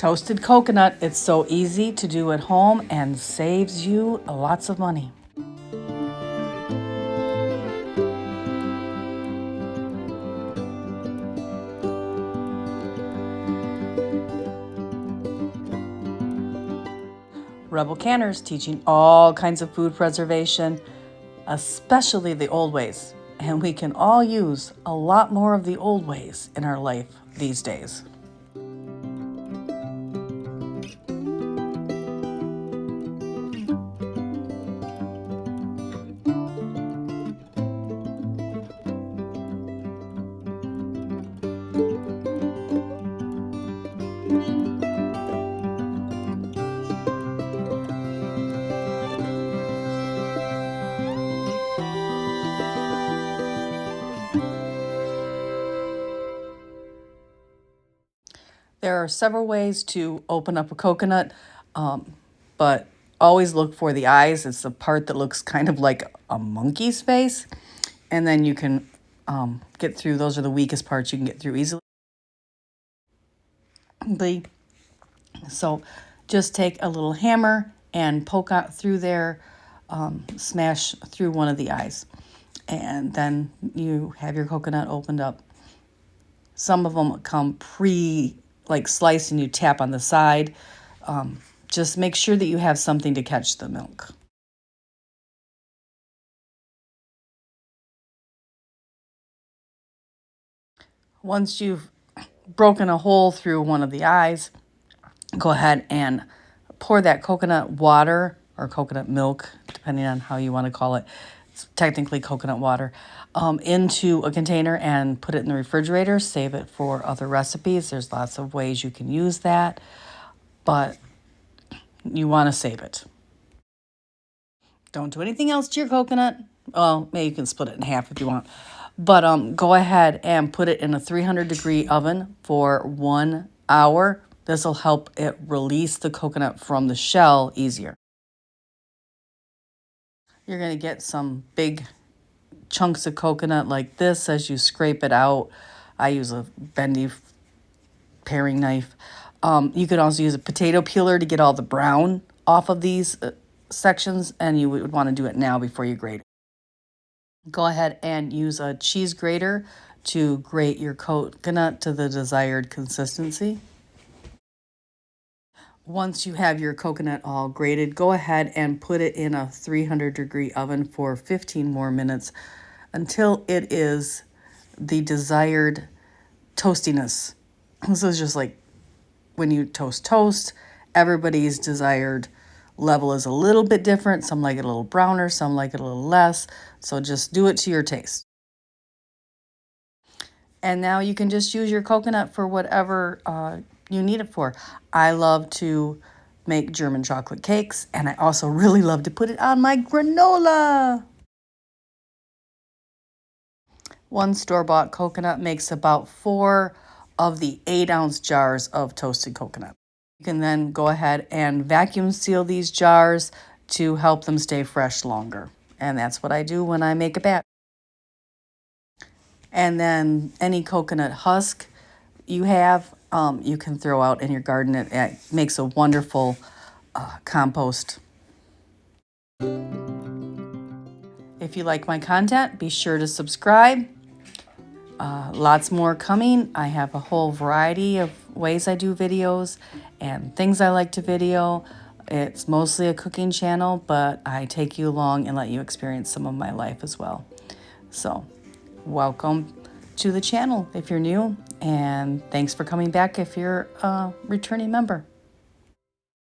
Toasted coconut, it's so easy to do at home and saves you lots of money. Rebel Canners teaching all kinds of food preservation, especially the old ways. And we can all use a lot more of the old ways in our life these days. There are several ways to open up a coconut, but always look for the eyes. It's the part that looks kind of like a monkey's face. And then you can get through. Those are the weakest parts you can get through easily. So just take a little hammer and poke out through there, smash through one of the eyes. And then you have your coconut opened up. Some of them come sliced and you tap on the side. Just make sure that you have something to catch the milk. Once you've broken a hole through one of the eyes, go ahead and pour that coconut water or coconut milk, depending on how you want to call it. It's technically coconut water, into a container and put it in the refrigerator. Save it for other recipes. There's lots of ways you can use that, but you want to save it. Don't do anything else to your coconut. Well, maybe you can split it in half if you want. But go ahead and put it in a 300-degree oven for 1 hour. This will help it release the coconut from the shell easier. You're going to get some big chunks of coconut like this as you scrape it out. I use a bendy paring knife. You could also use a potato peeler to get all the brown off of these sections, and you would want to do it now before you grate it. Go ahead and use a cheese grater to grate your coconut to the desired consistency. Once you have your coconut all grated, go ahead and put it in a 300-degree oven for 15 more minutes until it is the desired toastiness. This is just like when you toast, everybody's desired level is a little bit different. Some like it a little browner, some like it a little less. So just do it to your taste. And now you can just use your coconut for whatever you need it for. I love to make German chocolate cakes, and I also really love to put it on my granola. One store-bought coconut makes about 4 of the 8-ounce jars of toasted coconut. You can then go ahead and vacuum seal these jars to help them stay fresh longer. And that's what I do when I make a batch. And then any coconut husk you have, you can throw out in your garden. It makes a wonderful compost. If you like my content, be sure to subscribe. Lots more coming. I have a whole variety of ways I do videos and things I like to video. It's mostly a cooking channel, but I take you along and let you experience some of my life as well. So, welcome to the channel if you're new, and thanks for coming back if you're a returning member.